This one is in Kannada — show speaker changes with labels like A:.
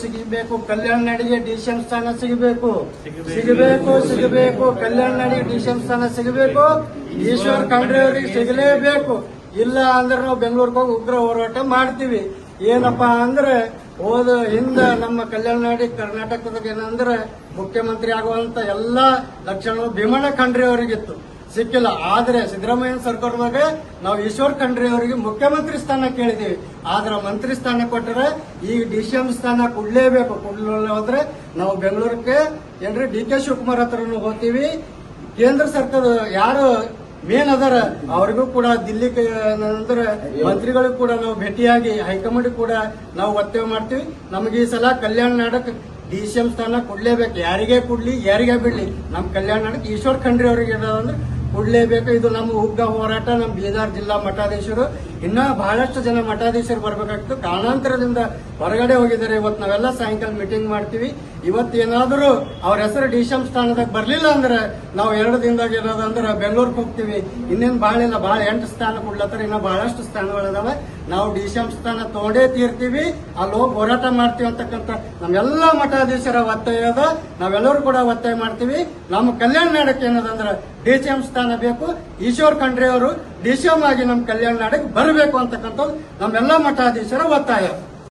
A: ಸಿಗಬೇಕು. ಕಲ್ಯಾಣ ನಾಡಿಗೆ ಡಿಸಿಎಂ ಸ್ಥಾನ ಸಿಗಬೇಕು. ಕಲ್ಯಾಣ ನಾಡಿಗೆ ಡಿಸಿಎಂ ಸ್ಥಾನ ಸಿಗಬೇಕು. ಈಶ್ವರ್ ಖಂಡ್ರೆ ಅವರಿಗೆ ಸಿಗಲೇಬೇಕು. ಇಲ್ಲ ಅಂದ್ರೆ ನಾವು ಬೆಂಗಳೂರಿಗೆ ಹೋಗಿ ಉಗ್ರ ಹೋರಾಟ ಮಾಡ್ತೀವಿ. ಏನಪ್ಪಾ ಅಂದ್ರೆ ಹಿಂದ ನಮ್ಮ ಕಲ್ಯಾಣ ನಾಡಿ ಕರ್ನಾಟಕದಾಗ ಏನಂದ್ರೆ ಮುಖ್ಯಮಂತ್ರಿ ಆಗುವಂತ ಎಲ್ಲಾ ಲಕ್ಷಣಗಳು ಭೀಮಣ್ಣ ಖಂಡ್ರೆ ಅವರಿಗಿತ್ತು, ಸಿಕ್ಕಿಲ್ಲ. ಆದ್ರೆ ಸಿದ್ದರಾಮಯ್ಯ ಸರ್ಕಾರದಾಗ ನಾವು ಈಶ್ವರ್ ಖಂಡ್ರೆ ಅವರಿಗೆ ಮುಖ್ಯಮಂತ್ರಿ ಸ್ಥಾನ ಕೇಳಿದೀವಿ. ಆದ್ರೆ ಮಂತ್ರಿ ಸ್ಥಾನ ಕೊಟ್ಟರೆ ಈ ಡಿಸಿಎಂ ಸ್ಥಾನ ಕೊಡ್ಲೇಬೇಕು. ಕೊಡ್ಲಿಲ್ಲ ಹೋದ್ರೆ ನಾವು ಬೆಂಗಳೂರಿಗೆ ಏನ್ರಿ DK ಶಿವಕುಮಾರ್ ಹತ್ರನು ಹೋಗ್ತೀವಿ. ಕೇಂದ್ರ ಸರ್ಕಾರ ಯಾರು ಮೇನ್ ಅದರ ಅವ್ರಿಗೂ ಕೂಡ ದಿಲ್ಲಿ ಅಂದ್ರೆ ಮಂತ್ರಿಗಳಿಗೂ ಕೂಡ ನಾವು ಭೇಟಿಯಾಗಿ ಹೈಕಮಾಂಡ್ ಕೂಡ ನಾವು ಒತ್ತಾಯ ಮಾಡ್ತೀವಿ. ನಮಗೆ ಈ ಸಲ ಕಲ್ಯಾಣ ನಾಡಕ್ ಡಿಸಿಎಂ ಸ್ಥಾನ ಕೊಡ್ಲೇಬೇಕು. ಯಾರಿಗೇ ಕೊಡ್ಲಿ ಯಾರಿಗೇ ಬಿಡ್ಲಿ, ನಮ್ ಕಲ್ಯಾಣ ನಾಡಕ್ ಈಶ್ವರ್ ಖಂಡ್ರೆ ಅವರಿಗೆ ಏನಂದ್ರೆ ಕೊಡ್ಲೇಬೇಕು. ಇದು ನಮ್ಮ ಉಗ್ರ ಹೋರಾಟ. ನಮ್ಮ ಬೀದರ್ ಜಿಲ್ಲಾ ಮಠಾಧೀಶರು ಇನ್ನ ಬಹಳಷ್ಟು ಜನ ಮಠಾಧೀಶರು ಬರ್ಬೇಕಾಗ್ತದೆ. ಕಾರಣಾಂತರದಿಂದ ಹೊರಗಡೆ ಹೋಗಿದ್ದಾರೆ. ಇವತ್ತು ನಾವೆಲ್ಲ ಸಾಯಂಕಾಲ ಮೀಟಿಂಗ್ ಮಾಡ್ತೀವಿ. ಇವತ್ತೇನಾದರೂ ಅವ್ರ ಹೆಸರು ಡಿಸಿಎಂ ಸ್ಥಾನದಾಗ ಬರ್ಲಿಲ್ಲ ಅಂದ್ರೆ ನಾವು 2 ದಿನದಾಗ ಏನಾದಂದ್ರೆ ಬೆಂಗಳೂರಿಗೆ ಹೋಗ್ತೀವಿ. ಇನ್ನೇನು ಬಹಳ 8 ಸ್ಥಾನ ಕೊಡ್ಲತ್ತಾರ. ಇನ್ನ ಬಹಳಷ್ಟು ಸ್ಥಾನಗಳಿದಾವೆ. ನಾವು ಡಿಸಿಎಂ ಸ್ಥಾನ ತಗೊಂಡೇ ತೀರ್ತೀವಿ. ಅಲ್ಲಿ ಹೋಗಿ ಹೋರಾಟ ಮಾಡ್ತೀವಿ ಅಂತಕ್ಕಂಥ ನಮ್ಮೆಲ್ಲ ಮಠಾಧೀಶರ ಒತ್ತಾಯ ಅದ. ನಾವೆಲ್ಲರೂ ಕೂಡ ಒತ್ತಾಯ ಮಾಡ್ತೀವಿ. ನಮ್ಮ ಕಲ್ಯಾಣ ನಾಡಕ್ಕೆ ಏನದಂದ್ರೆ ಡಿಸಿಎಂ ಸ್ಥಾನ ಬೇಕು. ಈಶ್ವರ್ ಖಂಡ್ರೆ ಅವರು ಡಿಸಿಎಂ ಆಗಿ ನಮ್ಮ ಕಲ್ಯಾಣ ನಾಡಕ್ಕೆ ಬರಬೇಕು ಅಂತಕ್ಕಂಥದ್ದು ನಮ್ಮೆಲ್ಲ ಮಠಾಧೀಶರ ಒತ್ತಾಯ.